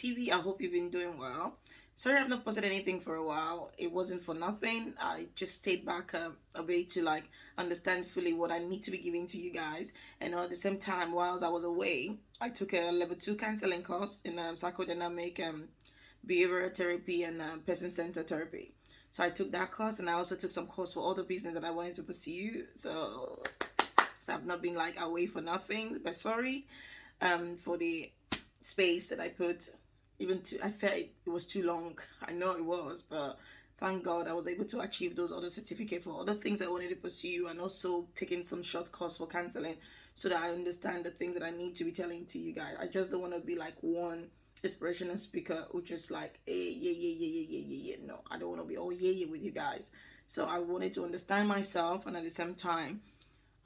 you&iTv. I hope you've been doing well. Sorry I've not posted anything for a while. It wasn't for nothing. I just stayed back a bit to like understand fully what I need to be giving to you guys. And at the same time, whilst I was away, I took a level 2 counseling course in psychodynamic behavioral therapy and person-centered therapy. So I took that course, and I also took some course for other business that I wanted to pursue. So I've not been like away for nothing. But sorry for the space that I put. Even to I felt it was too long. I know it was, but thank God I was able to achieve those other certificates for other things I wanted to pursue, and also taking some short course for counseling so that I understand the things that I need to be telling to you guys. I just don't want to be like one inspirational speaker who just like, hey, yeah. No, I don't want to be all yeah with you guys. So I wanted to understand myself, and at the same time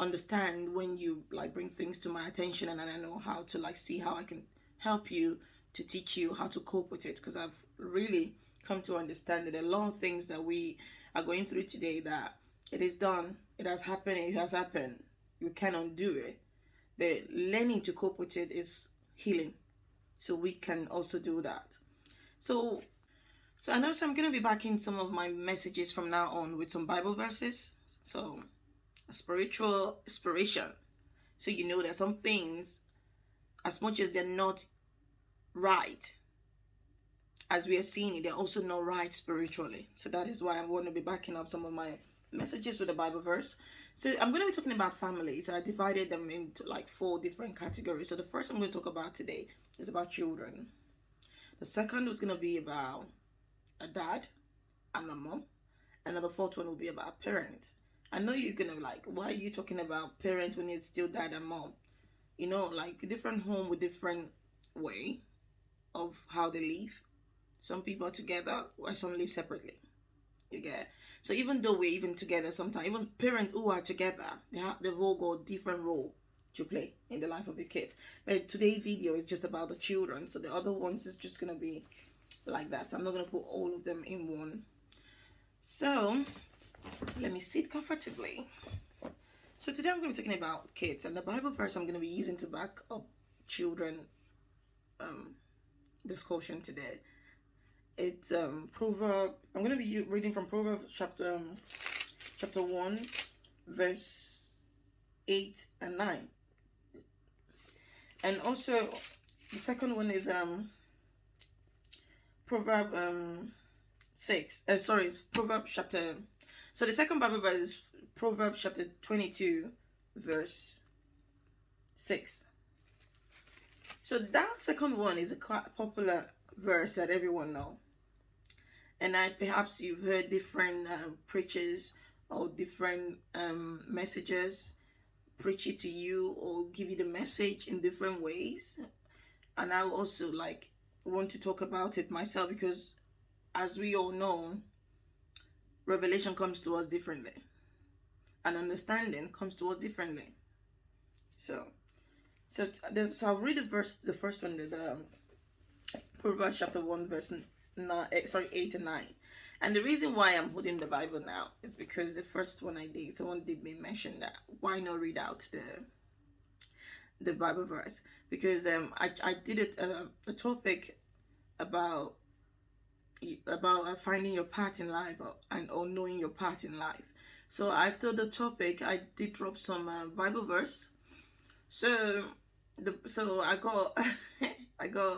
understand when you like bring things to my attention, and I know how to like see how I can help you, to teach you how to cope with it, because I've really come to understand that a lot of things that we are going through today, that it is done, it has happened, you can undo it, but learning to cope with it is healing, so we can also do that. So I know, so I'm going to be backing some of my messages from now on with some Bible verses, so a spiritual inspiration, so you know that some things, as much as they're not right as we are seeing it, they're also not right spiritually. So that is why I'm going to be backing up some of my messages with the Bible verse. So I'm going to be talking about families. I divided them into like 4 different categories. So the first I'm going to talk about today is about children. The second was going to be about a dad and a mom, and then the fourth one will be about a parent. I know you're gonna be like, why are you talking about parent when it's still dad and mom? You know, like different home with different way of how they live. Some people are together while some live separately. You get. So even though we're even together, sometimes even parents who are together, they've all got different role to play in the life of the kids. But today's video is just about the children, so the other ones is just gonna be like that. So I'm not gonna put all of them in one. So let me sit comfortably. So today I'm going to be talking about kids, and the Bible verse I'm going to be using to back up children discussion today. It's Proverb. I'm going to be reading from Proverbs chapter 1, verse 8 and 9. And also the second one is Proverb 6. Proverb chapter. So the second Bible verse is Proverbs chapter 22, verse 6. So that second one is a quite popular verse that everyone know, and perhaps you've heard different preachers or different messages preach it to you or give you the message in different ways. And I also like want to talk about it myself, because as we all know, revelation comes to us differently, and understanding comes to us differently. So I'll read the first one, the Proverbs chapter 1, verse 8 and 9. And the reason why I'm holding the Bible now is because the first one someone did me mention that why not read out the Bible verse, because I did a topic about finding your part in life, or knowing your part in life. So after the topic, I did drop some Bible verse. So I got I got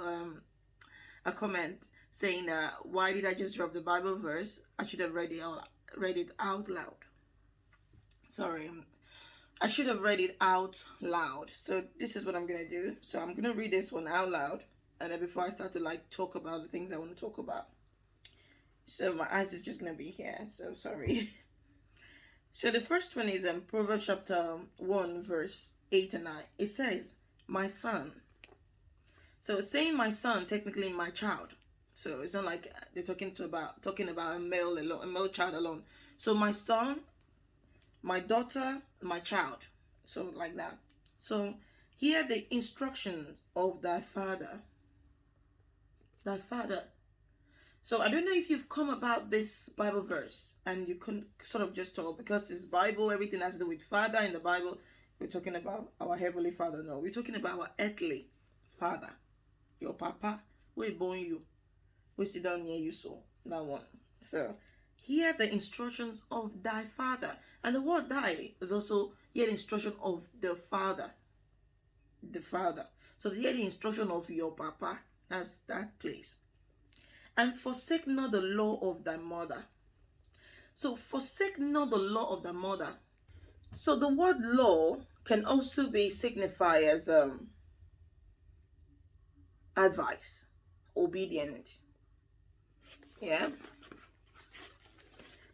a comment saying why did I just drop the Bible verse? I should have read it out loud. Sorry, I should have read it out loud. So this is what I'm gonna do. So I'm gonna read this one out loud, and then before I start to like talk about the things I want to talk about. So my eyes is just gonna be here. So sorry. So the first one is Proverbs chapter 1, verse 8 and 9. It says, "My son." So saying my son, technically my child. So it's not like they're talking about a male child alone. So my son, my daughter, my child. So like that. So hear the instructions of thy father. Thy father. So I don't know if you've come about this Bible verse and you can sort of just talk, because it's Bible, everything has to do with father in the Bible. We're talking about our heavenly Father. No, we're talking about our earthly father, your papa, We born you. We sit down near you, so that one. So hear the instructions of thy father. And the word thy is also hear the instruction of the father. The father. So hear the instruction of your papa. That's that place. And forsake not the law of thy mother. So forsake not the law of thy mother. So the word law can also be signified as advice, obedient. Yeah.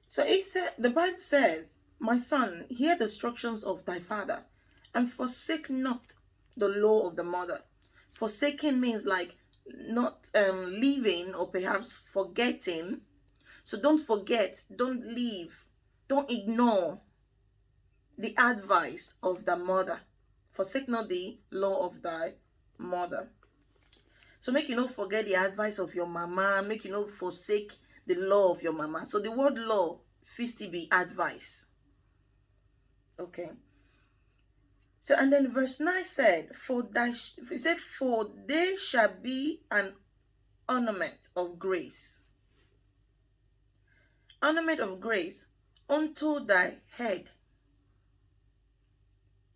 So it said, the Bible says, my son, hear the instructions of thy father, and forsake not the law of the mother. Forsaking means like not leaving or perhaps forgetting. So don't forget, don't leave, don't ignore the advice of the mother. Forsake not the law of thy mother. So make you not forget the advice of your mama. Make you not forsake the law of your mama. So the word law fits to be advice. Okay. So and then verse 9 said, for they shall be an ornament of grace. Ornament of grace unto thy head.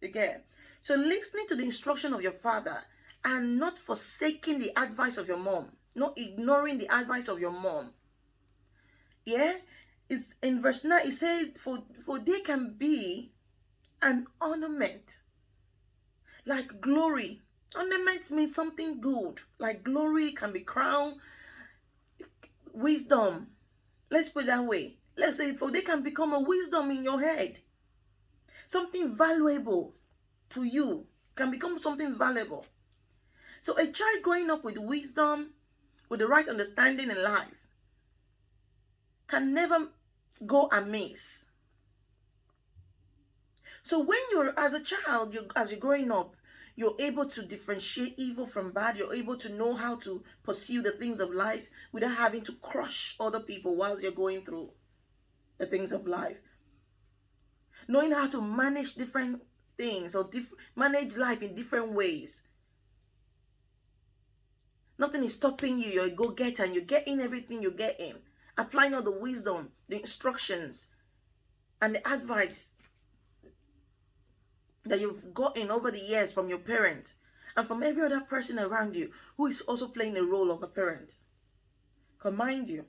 Again. So listening to the instruction of your father and not forsaking the advice of your mom, not ignoring the advice of your mom. Yeah, it's in verse 9 it says, for they can be an ornament, like glory. Ornament means something good, like glory can be crown, wisdom. Let's put it that way. Let's say for they can become a wisdom in your head, something valuable to you can become something valuable. So a child growing up with wisdom, with the right understanding in life, can never go amiss. So when you're, as a child, as you're growing up, you're able to differentiate evil from bad. You're able to know how to pursue the things of life without having to crush other people whilst you're going through the things of life. Knowing how to manage different things or manage life in different ways. Nothing is stopping you. You're a go-getter and you're getting everything you get in. Applying all the wisdom, the instructions, and the advice that you've gotten over the years from your parent and from every other person around you who is also playing the role of a parent. Because mind you,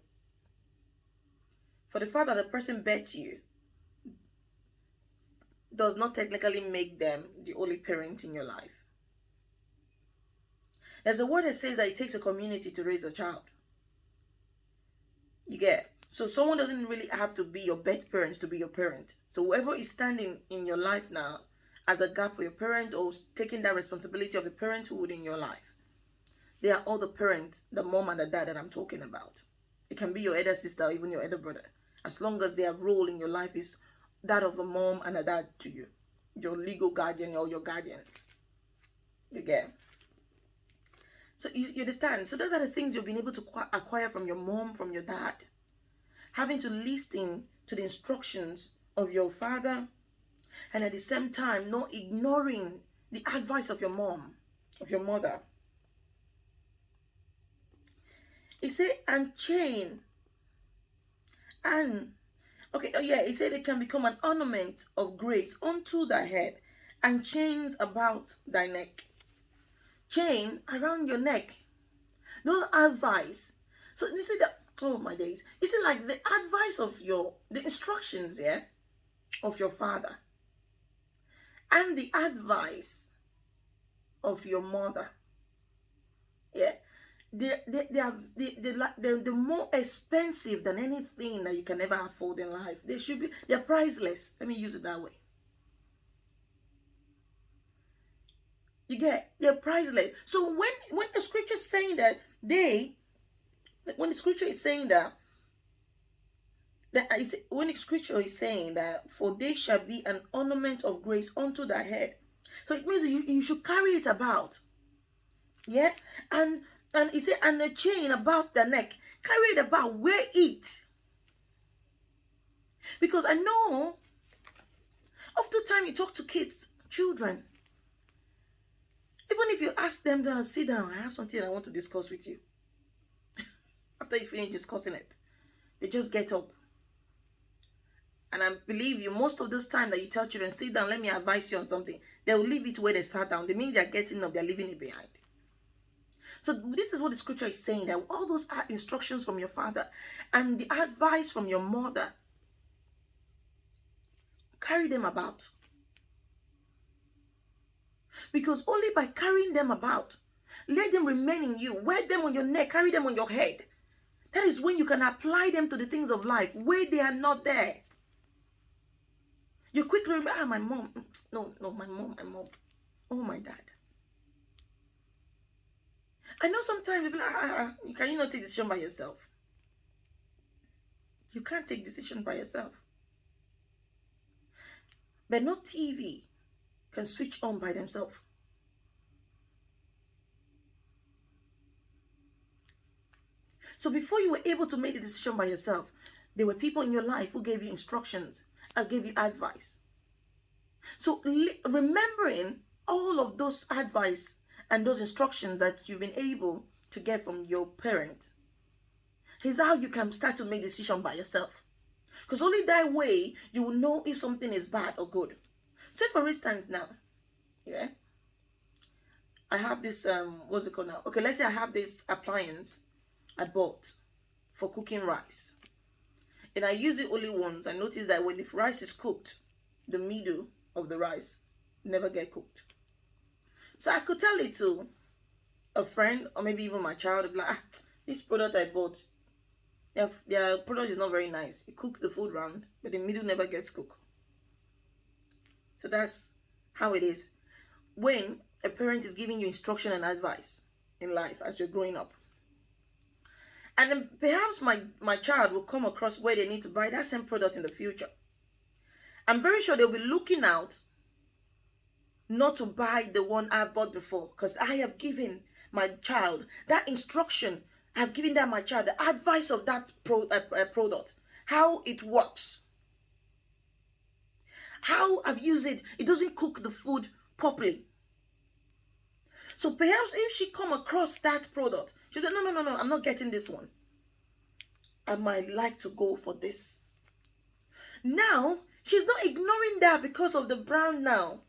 for the fact that the person bet you does not technically make them the only parent in your life. There's a word that says that it takes a community to raise a child. You get? So someone doesn't really have to be your birth parents to be your parent. So whoever is standing in your life now as a gap for your parent or taking that responsibility of the parenthood in your life, they are all the parents, the mom and the dad that I'm talking about. It can be your elder sister or even your elder brother. As long as their role in your life is that of a mom and a dad to you. Your legal guardian or your guardian. You get? So you understand? So those are the things you've been able to acquire from your mom, from your dad. Having to listen to the instructions of your father and at the same time not ignoring the advice of your mom, of your mother. He said, and chain. And, okay, oh yeah, he said it can become an ornament of grace unto thy head and chains about thy neck. Chain around your neck. No advice. So you see that, oh my days. You see like the advice of the instructions, yeah, of your father. And the advice of your mother. Yeah. They're more expensive than anything that you can ever afford in life. They're priceless. Let me use it that way. You get, they're priceless. So when the scripture is saying that when the scripture is saying that when the scripture is saying that for they shall be an ornament of grace unto thy head, so it means you should carry it about. Yeah, and he said, and a chain about the neck, carry it about, wear it. Because I know, oftentimes you talk to kids, children, even if you ask them to sit down, I have something I want to discuss with you. After you finish discussing it, they just get up. And I believe you, most of those time that you tell children, sit down, let me advise you on something, they will leave it where they sat down. The minute they're getting up, they're leaving it behind. So this is what the scripture is saying, that all those are instructions from your father and the advice from your mother, carry them about. Because only by carrying them about, let them remain in you, wear them on your neck, carry them on your head. That is when you can apply them to the things of life where they are not there. You quickly remember, my mom. No, my mom. Oh, my dad. I know sometimes you'll be like, can you not take decision by yourself? You can't take decision by yourself. But no TV can switch on by themselves. So before you were able to make the decision by yourself, there were people in your life who gave you instructions and gave you advice. So remembering all of those advice and those instructions that you've been able to get from your parent is how you can start to make decision by yourself. Because only that way you will know if something is bad or good. Say for instance now, yeah, I have this what's it called now? Okay, let's say I have this appliance I bought for cooking rice. And I use it only once. I noticed that when the rice is cooked, the middle of the rice never get cooked. So I could tell it to a friend or maybe even my child, be like, this product I bought, their product is not very nice. It cooks the food round, but the middle never gets cooked. So that's how it is when a parent is giving you instruction and advice in life as you're growing up. And then perhaps my child will come across where they need to buy that same product in the future. I'm very sure they'll be looking out not to buy the one I've bought before, because I have given my child that instruction. I've given that my child the advice of that product, how it works, how I've used it. It doesn't cook the food properly. So perhaps if she come across that product, she said, no, I'm not getting this one. I might like to go for this. Now, she's not ignoring that because of the brand now.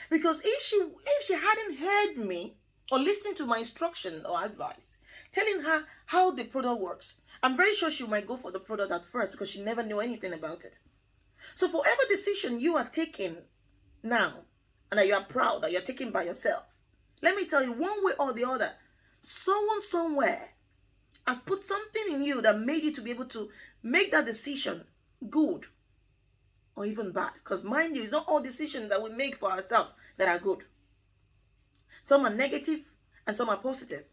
Because if she hadn't heard me or listened to my instruction or advice, telling her how the product works, I'm very sure she might go for the product at first because she never knew anything about it. So for every decision you are taking now, and that you are proud that you're taking by yourself, let me tell you, one way or the other, someone somewhere have put something in you that made you to be able to make that decision good or even bad. Because mind you, it's not all decisions that we make for ourselves that are good. Some are negative and some are positive.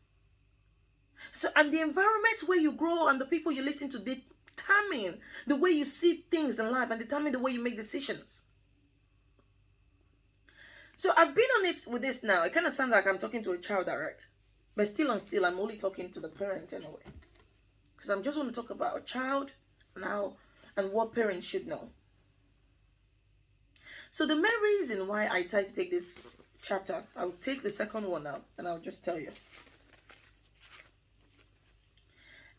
So, and the environment where you grow and the people you listen to determine the way you see things in life and determine the way you make decisions. So I've been on it with this now. It kind of sounds like I'm talking to a child direct. But still I'm only talking to the parent anyway. Because I'm just going to talk about a child now and what parents should know. So the main reason why I decided to take this chapter, I'll take the second one now and I'll just tell you.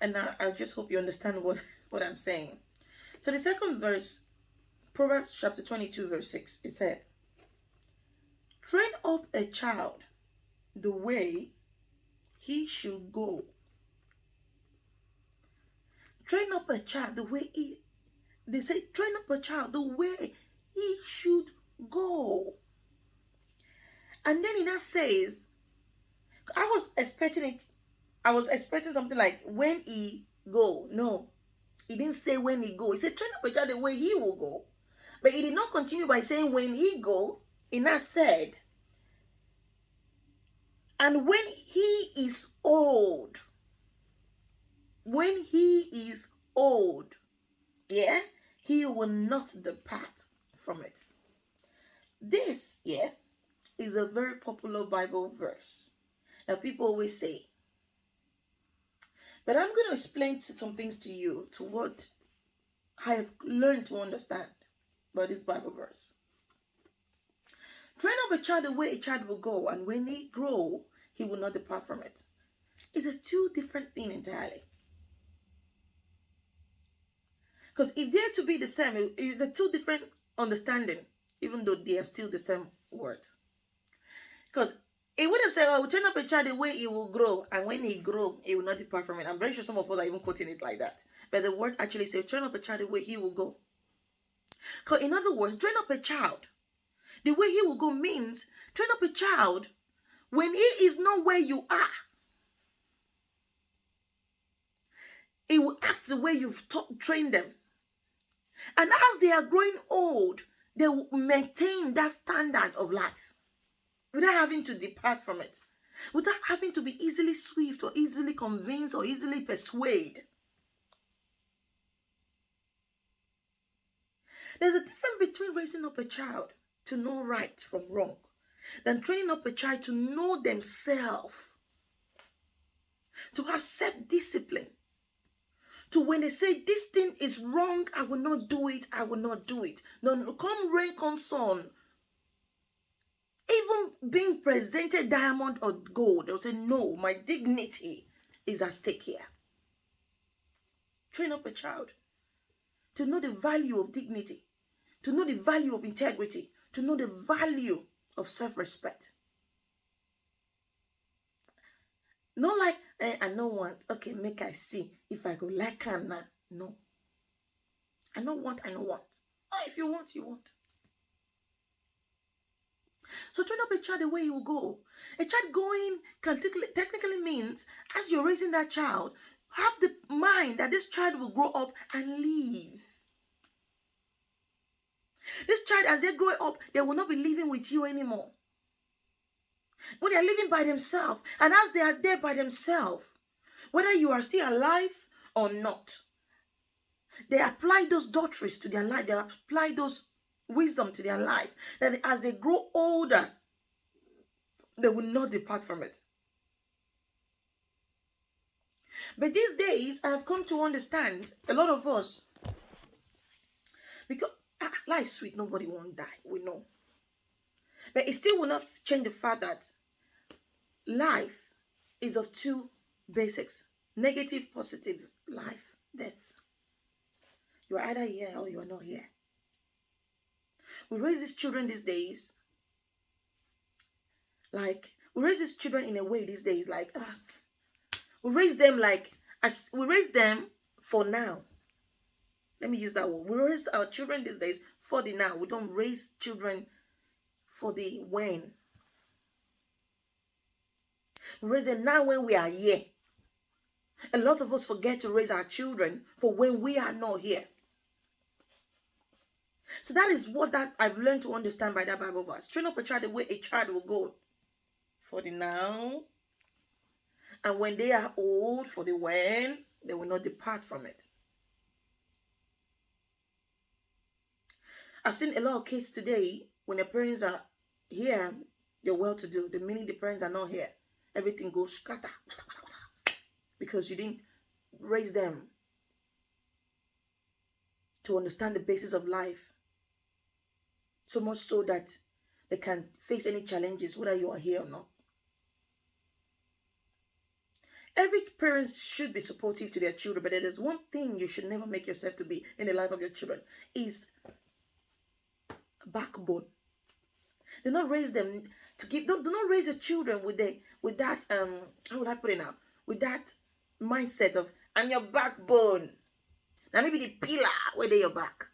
And I just hope you understand what I'm saying. So the second verse, Proverbs chapter 22 verse 6, it said, train up a child the way he should go. Train up a child the way they say, train up a child the way he should go. And then it says, I was expecting something like when he go. No, he didn't say when he go. He said train up a child the way he will go. But he did not continue by saying when he go. He now said, and when he is old, yeah, he will not depart from it. This, yeah, is a very popular Bible verse that people always say. But I'm going to explain some things to you, to what I have learned to understand about this Bible verse. Train up a child the way a child will go, and when he grow, he will not depart from it. It's a two different thing entirely. Because if they're to be the same, it's a two different understanding, even though they are still the same words. Because it would have said, "Oh, we train up a child the way he will grow, and when he grow, he will not depart from it." I'm very sure some of us are even quoting it like that. But the word actually says, "Train up a child the way he will go." Because in other words, train up a child the way he will go means train up a child when he is not where you are. He will act the way you've trained them. And as they are growing old, they will maintain that standard of life without having to depart from it, without having to be easily swift or easily convinced or easily persuaded. There's a difference between raising up a child to know right from wrong than training up a child to know themselves, to have self-discipline, to when they say this thing is wrong, I will not do it, I will not do it. No, come rain, come sun. Even being presented diamond or gold, they'll say, no, my dignity is at stake here. Train up a child to know the value of dignity, to know the value of integrity, to know the value of self-respect. Not like, I don't want, okay, make I see if I go like her now. No. I don't want. Oh, if you want, you want. So train up a child the way he will go. A child going can technically means, as you're raising that child, have the mind that this child will grow up and leave. This child, as they grow up, they will not be living with you anymore. When they are living by themselves, and as they are there by themselves, whether you are still alive or not, they apply those doctrines to their life. They apply those wisdom to their life. That as they grow older, they will not depart from it. But these days, I have come to understand, a lot of us, because life's sweet, nobody won't die, we know. But it still will not change the fact that life is of two basics: negative, positive, life, death. You are either here or you are not here. We raise these children these days, like, we raise these children in a way these days, like, we raise them like, as we raise them for now. Let me use that word. We raise our children these days for the now. We don't raise children for the when. We raise them now when we are here. A lot of us forget to raise our children for when we are not here. So that is what that I've learned to understand by that Bible verse. Train up a child the way a child will go, for the now. And when they are old, for the when, they will not depart from it. I've seen a lot of kids today, when their parents are here, they're well-to-do. The minute the parents are not here, everything goes scatter. Because you didn't raise them to understand the basis of life. So much so that they can face any challenges, whether you are here or not. Every parent should be supportive to their children, but there is one thing you should never make yourself to be in the life of your children, is backbone. Do not raise them to give. Do not raise your children with that how would I put it now? With that mindset of, I'm your backbone. Now maybe the pillar where they your back.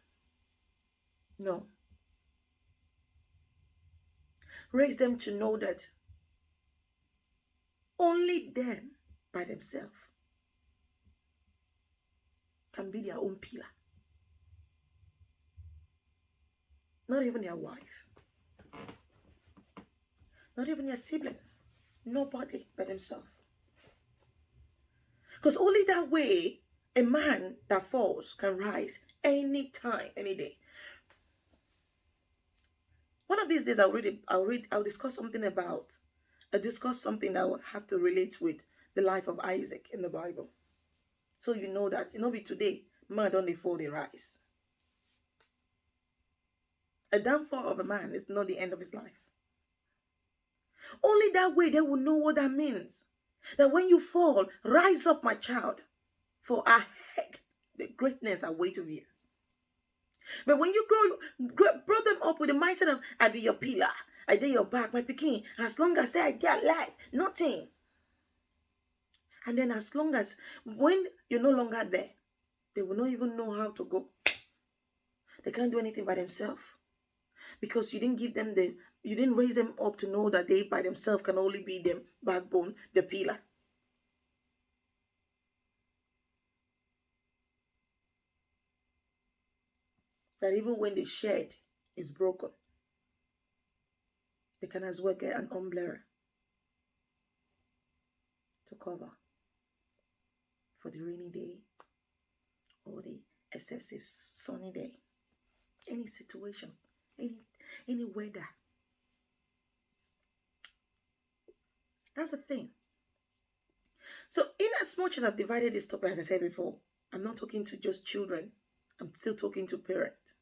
No. Raise them to know that only them by themselves can be their own pillar. Not even their wife. Not even their siblings. Nobody but themselves. Because only that way a man that falls can rise any time, any day. One of these days I'll discuss something that will have to relate with the life of Isaac in the Bible. So you know that, be today, man don't they fall, they rise. A downfall of a man is not the end of his life. Only that way they will know what that means. That when you fall, rise up, my child, for ahead the greatness awaits of you. But when you brought them up with the mindset of, I be your pillar, I did your back, my picking, as long as I get life, nothing. And then as long as, when you're no longer there, they will not even know how to go. They can't do anything by themselves. Because you didn't give them you didn't raise them up to know that they by themselves can only be the backbone, the pillar. That even when the shed is broken, they can as well get an umbrella to cover for the rainy day or the excessive sunny day. Any situation, any weather. That's the thing. So in as much as I've divided this topic, as I said before, I'm not talking to just children. I'm still talking to parents.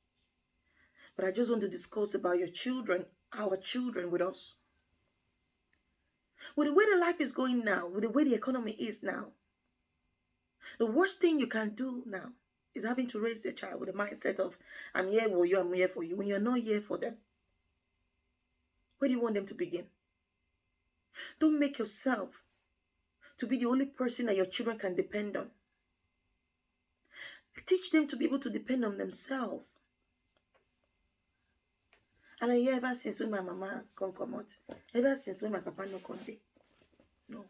But I just want to discuss about your children, our children with us. With the way the life is going now, with the way the economy is now, the worst thing you can do now is having to raise a child with a mindset of, I'm here for you, I'm here for you, when you're not here for them. Where do you want them to begin? Don't make yourself to be the only person that your children can depend on. Teach them to be able to depend on themselves. And I hear ever since when my mama come out, ever since when my papa no come there. No.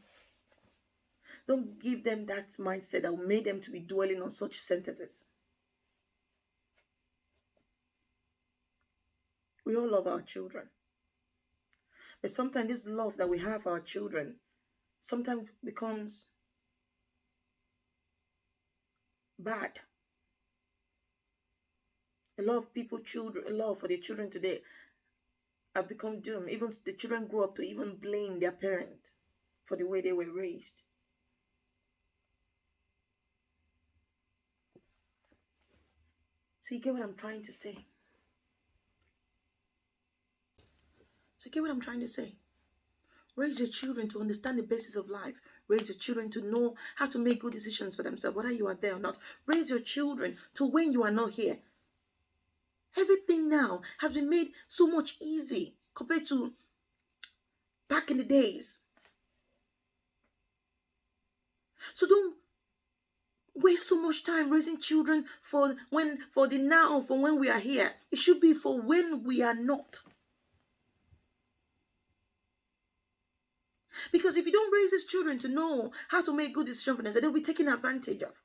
Don't give them that mindset that will make them to be dwelling on such sentences. We all love our children. But sometimes this love that we have for our children sometimes becomes bad. A lot of people, a lot for their children today have become doomed. Even the children grow up to even blame their parent for the way they were raised. So you get what I'm trying to say? Raise your children to understand the basis of life. Raise your children to know how to make good decisions for themselves, whether you are there or not. Raise your children to when you are not here. Everything now has been made so much easy compared to back in the days. So don't waste so much time raising children for the now, for when we are here. It should be for when we are not. Because if you don't raise these children to know how to make good decisions for themselves, they'll be taken advantage of.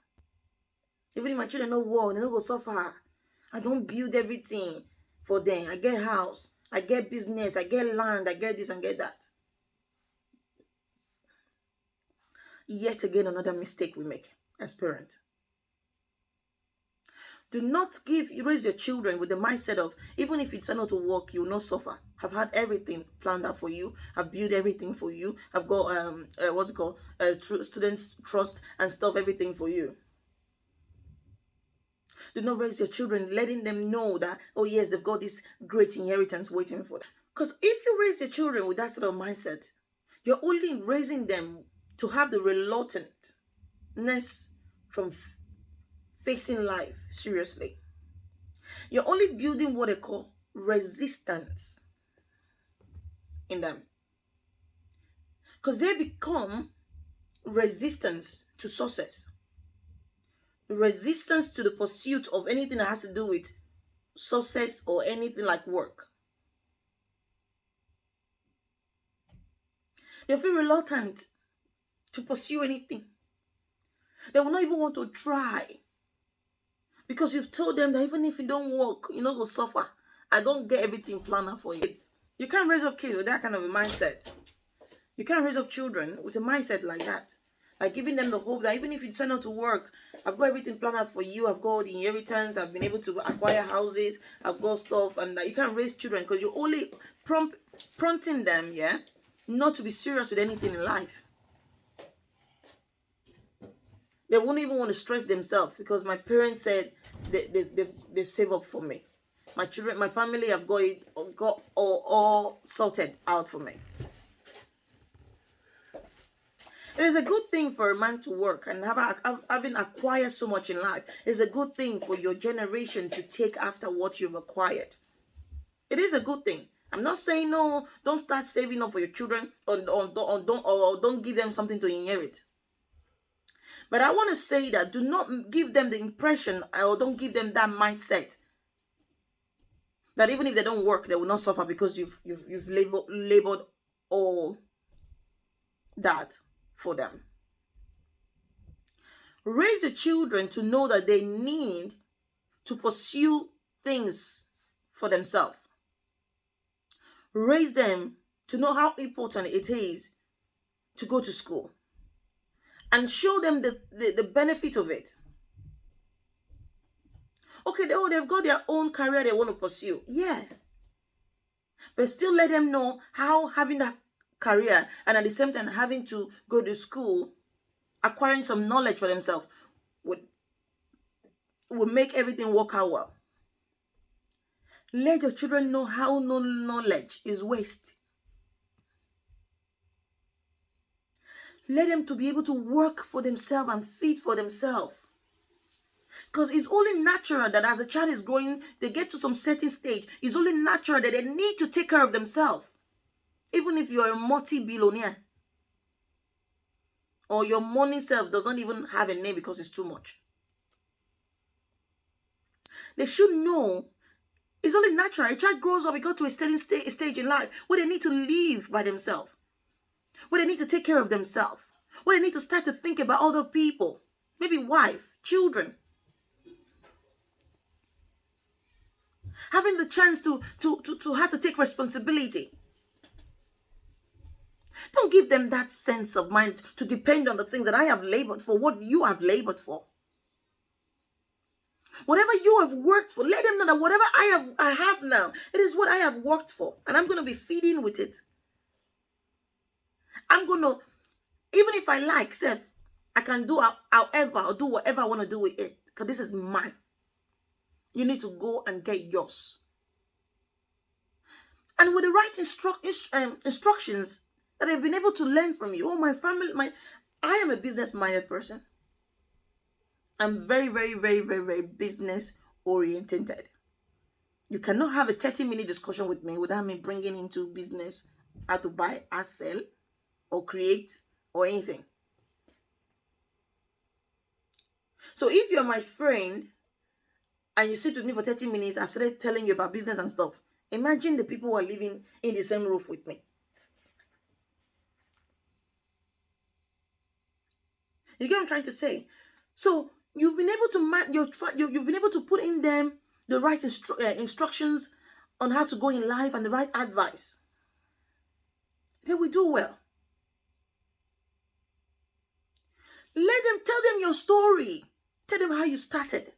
Even if my children don't work, they don't go suffer. I don't build everything for them. I get house, I get business, I get land, I get this and get that. Yet again, another mistake we make as parents. Do not raise your children with the mindset of, even if you decide not to work, you will not suffer. Have had everything planned out for you. Have built everything for you. Have got students trust and stuff, everything for you. Do not raise your children letting them know that, oh yes, they've got this great inheritance waiting for them. Because if you raise your children with that sort of mindset, you're only raising them to have the reluctantness from facing life seriously. You're only building what they call resistance in them. Because they become resistance to success. Resistance to the pursuit of anything that has to do with success or anything like work. They feel reluctant to pursue anything. They will not even want to try. Because you've told them that even if you don't work, you're not going to suffer. I don't get everything planned out for you. You can't raise up kids with that kind of a mindset. You can't raise up children with a mindset like that. Like giving them the hope that even if you decide not to work, I've got everything planned out for you. I've got all the inheritance. I've been able to acquire houses. I've got stuff. And you can't raise children because you're only prompting them, not to be serious with anything in life. They won't even want to stress themselves because my parents said they've saved up for me. My children, my family have got all sorted out for me. It is a good thing for a man to work and having acquired so much in life. It's a good thing for your generation to take after what you've acquired. It is a good thing. I'm not saying no, don't start saving up for your children, or don't give them something to inherit. But I want to say that do not give them the impression, or don't give them that mindset that even if they don't work, they will not suffer because you've labored all that for them. Raise your children to know that they need to pursue things for themselves. Raise them to know how important it is to go to school, and show them the benefit of it. Okay, they've got their own career they want to pursue. Yeah. But still let them know how having that career and at the same time having to go to school, acquiring some knowledge for themselves, would make everything work out well. Let your children know how no knowledge is waste. Let them to be able to work for themselves and feed for themselves. Because it's only natural that as a child is growing, they get to some certain stage. It's only natural that they need to take care of themselves. Even if you're a multi-billionaire, or your money self does not even have a name because it's too much. They should know it's only natural. A child grows up, it got to a certain stage in life where they need to live by themselves, where they need to take care of themselves, where they need to start to think about other people, maybe wife, children. Having the chance to have to take responsibility. Don't give them that sense of mind to depend on the things that I have labored for, what you have labored for. Whatever you have worked for, let them know that whatever I have now, it is what I have worked for. And I'm going to be feeding with it. I'm going to, even if I like, Seth, I can do however or do whatever I want to do with it. Because this is mine. You need to go and get yours. And with the right instructions that I've been able to learn from you. Oh, my family, I am a business-minded person. I'm very, very, very, very, very business-oriented. You cannot have a 30-minute discussion with me without me bringing into business how to buy or sell or create or anything. So if you're my friend and you sit with me for 30 minutes, I've started telling you about business and stuff. Imagine the people who are living in the same roof with me. You get what I'm trying to say? So you've been able to you've been able to put in them the right instructions on how to go in life and the right advice. Then we do well. Tell them your story. Tell them how you started.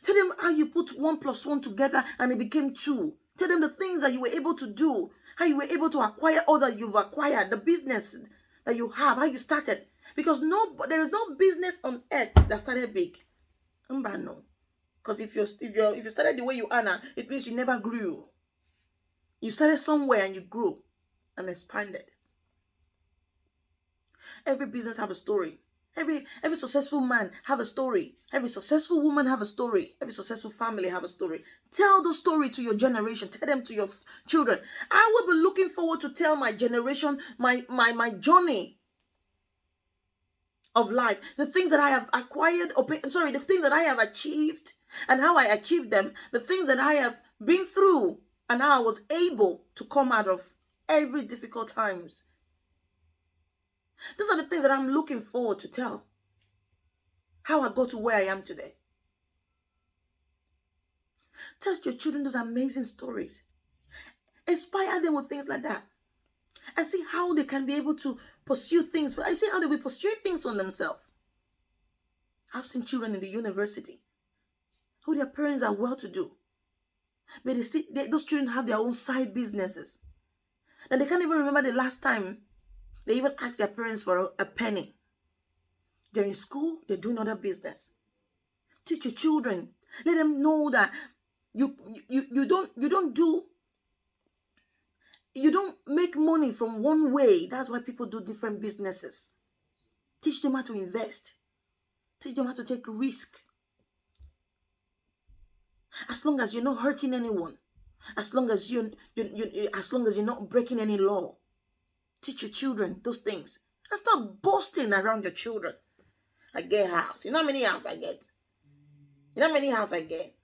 Tell them how you put 1 + 1 together and it became 2. Tell them the things that you were able to do, how you were able to acquire all that you've acquired, the business that you have, how you started. Because there is no business on earth that started big. No. Because if you started the way you are now, it means you never grew. You started somewhere and you grew and expanded. Every business have a story. Every successful man have a story. Every successful woman have a story. Every successful family have a story. Tell the story to your generation. Tell them to your children. I will be looking forward to tell my generation my journey of life, the things that I have acquired, the things that I have achieved and how I achieved them, the things that I have been through and how I was able to come out of every difficult times. Those are the things that I'm looking forward to tell. How I got to where I am today. Tell your children those amazing stories. Inspire them with things like that. And see how they can be able to pursue things. I see how they'll be pursuing things on themselves. I've seen children in the university who their parents are well-to-do. But those children have their own side businesses. And they can't even remember the last time they even asked their parents for a penny. They're in school, they're doing other business. Teach your children. Let them know that you don't you don't make money from one way. That's why people do different businesses. Teach them how to invest. Teach them how to take risk. As long as you're not hurting anyone, as long as as long as you're not breaking any law, teach your children those things. And stop boasting around your children. I get house. You know how many house I get? You know how many house I get?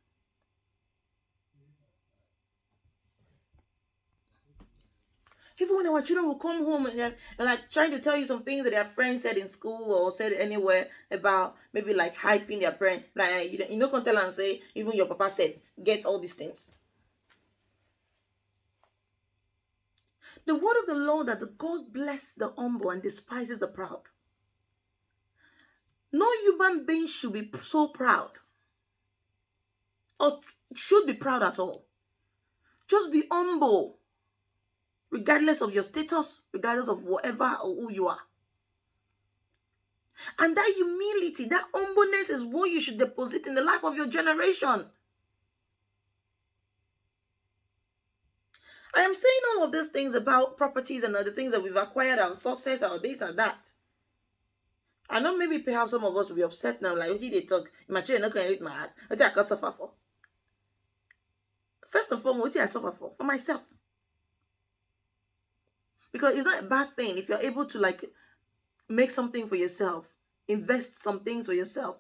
Even when our children will come home and they're like trying to tell you some things that their friends said in school or said anywhere about maybe like hyping their parent, like you know, can tell and say even your papa said get all these things. The word of the Lord that the God bless the humble and despises the proud. No human being should be so proud or should be proud at all. Just be humble. Regardless of your status, regardless of whatever or who you are. And that humility, that humbleness is what you should deposit in the life of your generation. I am saying all of these things about properties and other things that we've acquired, our success, our this and that. I know maybe perhaps some of us will be upset now, like, what did they talk? My children not going to read my ass. What did I suffer for? First and foremost, what did I suffer for? For myself. Because it's not a bad thing if you're able to like make something for yourself, invest some things for yourself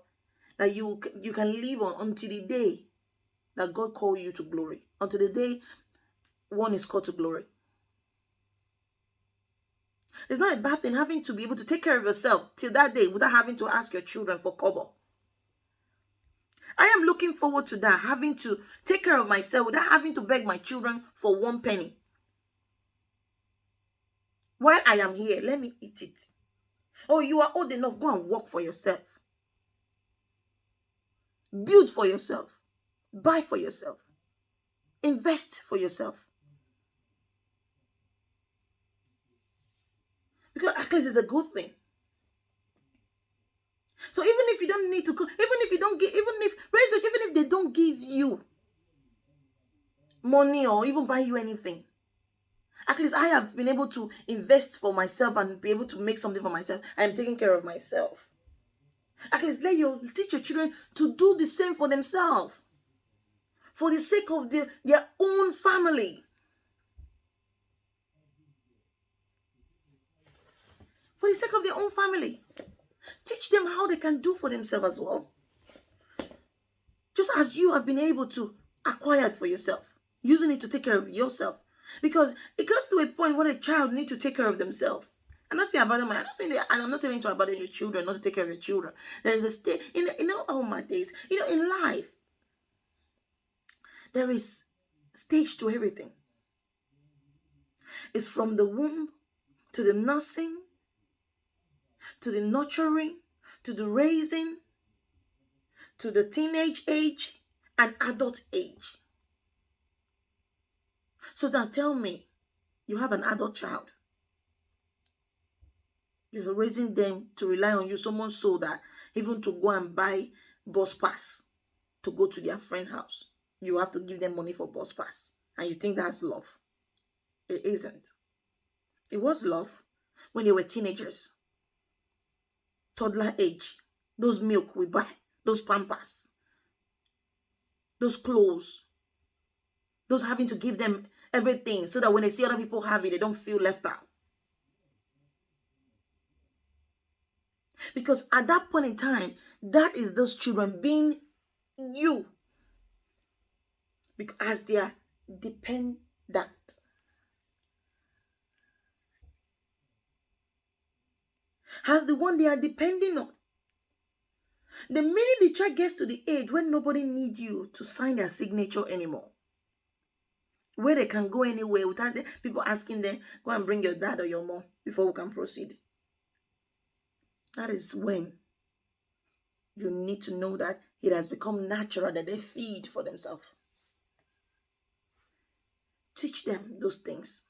that you can live on until the day that God called you to glory, until the day one is called to glory. It's not a bad thing having to be able to take care of yourself till that day without having to ask your children for kobo. I am looking forward to that, having to take care of myself without having to beg my children for 1 penny. While I am here, let me eat it. Oh, you are old enough, go and work for yourself. Build for yourself. Buy for yourself. Invest for yourself. Because at least it's a good thing. So even if you don't need to, even if they don't give you money or even buy you anything, at least I have been able to invest for myself and be able to make something for myself. I am taking care of myself. At least teach your children to do the same for themselves. For the sake of their own family. For the sake of their own family. Teach them how they can do for themselves as well. Just as you have been able to acquire it for yourself. Using it to take care of yourself. Because it comes to a point where a child needs to take care of themselves. And I feel abandon my, and I'm not telling you to abandon your children, not to take care of your children. There is a state, all my days, in life, there is stage to everything. It's from the womb to the nursing, to the nurturing, to the raising, to the teenage age and adult age. So now tell me, you have an adult child. You're raising them to rely on you, someone so that even to go and buy bus pass to go to their friend's house, you have to give them money for bus pass. And you think that's love. It isn't. It was love when they were teenagers. Toddler age. Those milk we buy. Those pampers. Those clothes. Those having to give them everything so that when they see other people have it, they don't feel left out. Because at that point in time, that is those children being you. Because as they are dependent. As the one they are depending on. The minute the child gets to the age when nobody needs you to sign their signature anymore. Where they can go anywhere without people asking them, go and bring your dad or your mom before we can proceed. That is when you need to know that it has become natural that they feed for themselves. Teach them those things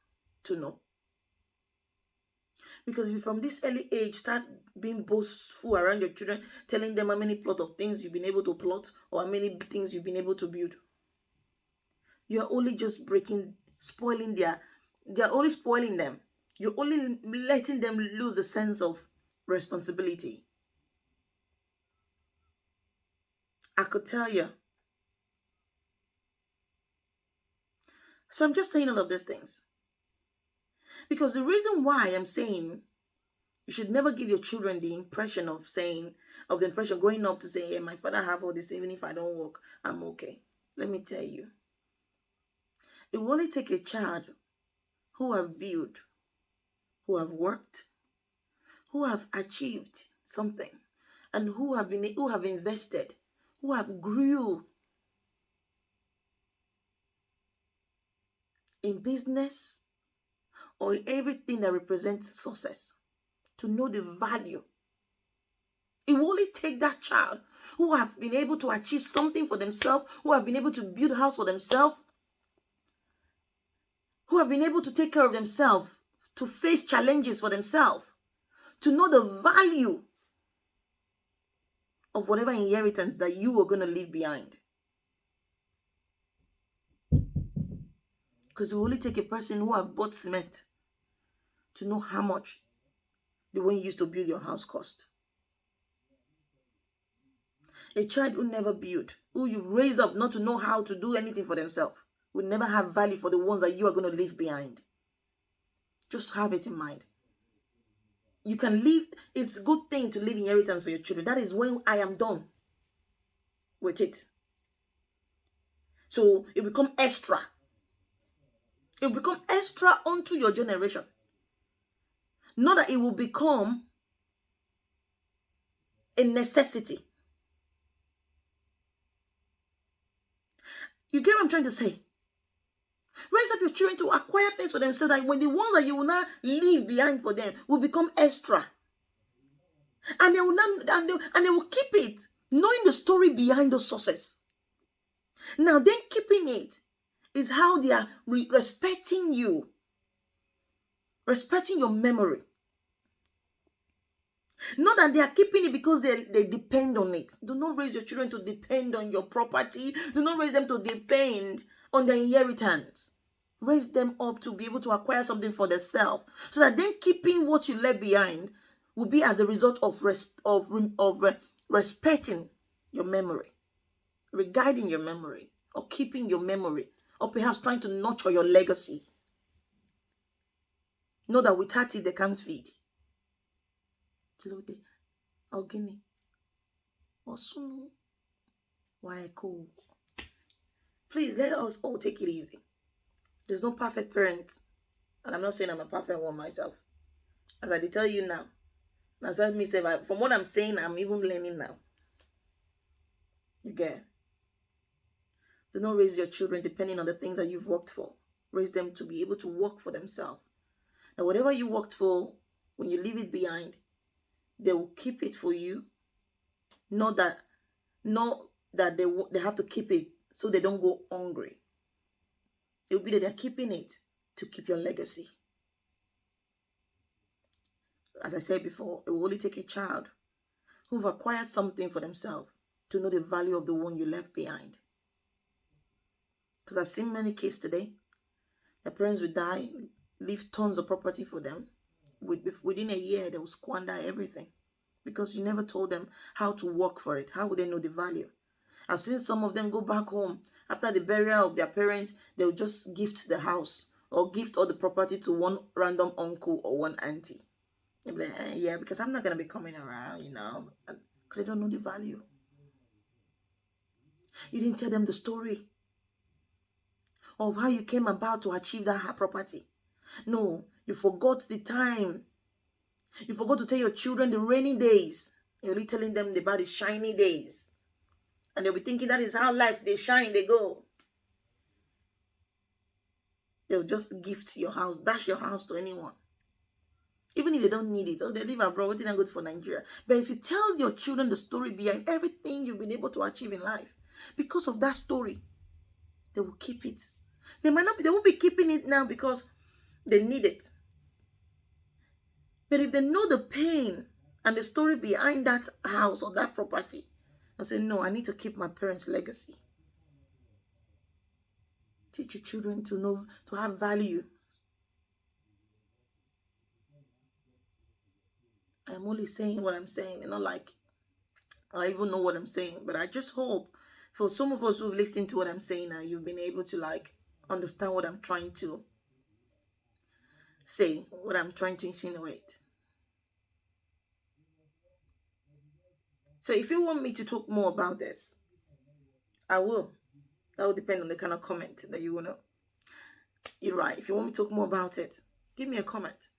to know. Because if you from this early age start being boastful around your children, telling them how many plot of things you've been able to plot or how many things you've been able to build, you are only just spoiling their They're only spoiling them. You're only letting them lose a sense of responsibility. I could tell you. So I'm just saying all of these things. Because the reason why I'm saying you should never give your children the impression of the impression growing up to say, yeah, my father have all this, even if I don't work, I'm okay. Let me tell you, it will only take a child who have built, who have worked, who have achieved something, and who have invested, who have grew in business or in everything that represents success, to know the value. It will only take that child who have been able to achieve something for themselves, who have been able to build a house for themselves, who have been able to take care of themselves, to face challenges for themselves, to know the value of whatever inheritance that you are going to leave behind. Because it will only take a person who have bought cement to know how much the one you used to build your house cost. A child who never built, who you raise up not to know how to do anything for themselves, will never have value for the ones that you are going to leave behind. Just have it in mind. You can leave, it's a good thing to leave inheritance for your children. That is when I am done with it. So it become extra. It will become extra onto your generation. Not that it will become a necessity. You get what I'm trying to say? Raise up your children to acquire things for themselves, that when the ones that you will not leave behind for them will become extra. And they will not, and they will keep it, knowing the story behind those sources. Now, then keeping it is how they are respecting you, respecting your memory. Not that they are keeping it because they depend on it. Do not raise your children to depend on your property. Do not raise them to depend on their inheritance. Raise them up to be able to acquire something for themselves, so that then keeping what you left behind will be as a result of respecting your memory, regarding your memory, or keeping your memory, or perhaps trying to nurture your legacy. Know that without it, they can't feed. Kilode, Ogini, Osunu, why cool? Please let us all take it easy. There's no perfect parent, and I'm not saying I'm a perfect one myself. As I tell you now, that's what me say. From what I'm saying, I'm even learning now. You get? Do not raise your children depending on the things that you've worked for. Raise them to be able to work for themselves. Now, whatever you worked for, when you leave it behind, they will keep it for you. Not that they have to keep it so they don't go hungry. It will be that they're keeping it to keep your legacy. As I said before, it will only take a child who've acquired something for themselves to know the value of the one you left behind. Because I've seen many cases today. Their parents will die, leave tons of property for them. Within a year, they will squander everything. Because you never told them how to work for it. How would they know the value? I've seen some of them go back home. After the burial of their parents, they'll just gift the house or gift all the property to one random uncle or one auntie. They'll be like, yeah, because I'm not going to be coming around, because they don't know the value. You didn't tell them the story of how you came about to achieve that property. No, you forgot the time. You forgot to tell your children the rainy days. You're only telling them about the shiny days. And they'll be thinking that is how life, they shine, they go. They'll just gift your house, dash your house to anyone. Even if they don't need it. Oh, they live abroad, waiting and good for Nigeria. But if you tell your children the story behind everything you've been able to achieve in life, because of that story, they will keep it. They won't be keeping it now because they need it. But if they know the pain and the story behind that house or that property, they'll say, no, I need to keep my parents' legacy. Teach your children to know, to have value. I'm only saying what I'm saying, and not like I even know what I'm saying. But I just hope for some of us who've listened to what I'm saying now, you've been able to like understand what I'm trying to say, what I'm trying to insinuate. So if you want me to talk more about this, I will. That will depend on the kind of comment that you wanna. You're right. If you want me to talk more about it, give me a comment.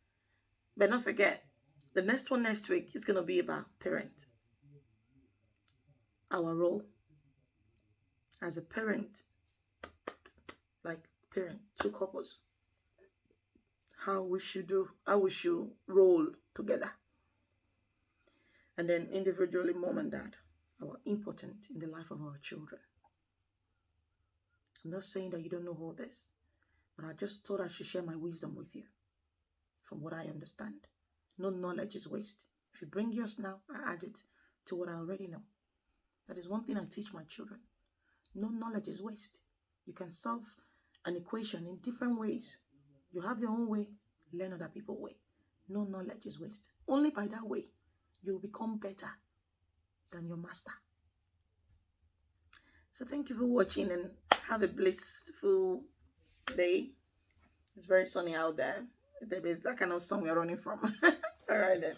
But don't forget, the next one next week is gonna be about parent. Our role as a parent, like parent, two couples. How we should roll together. And then individually, mom and dad are important in the life of our children. I'm not saying that you don't know all this, but I just thought I should share my wisdom with you from what I understand. No knowledge is waste. If you bring yours now, I add it to what I already know. That is one thing I teach my children. No knowledge is waste. You can solve an equation in different ways. You have your own way, learn other people's way. No knowledge is waste. Only by that way, you'll become better than your master. So thank you for watching and have a blissful day. It's very sunny out there. There is that kind of sun we're running from. All right then.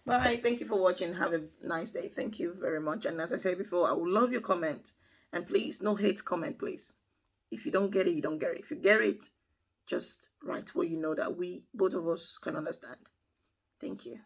Bye. Thank you for watching. Have a nice day. Thank you very much. And as I said before, I would love your comment. And please, no hate comment, please. If you don't get it, you don't get it. If you get it, just write what you know that we, both of us, can understand. Thank you.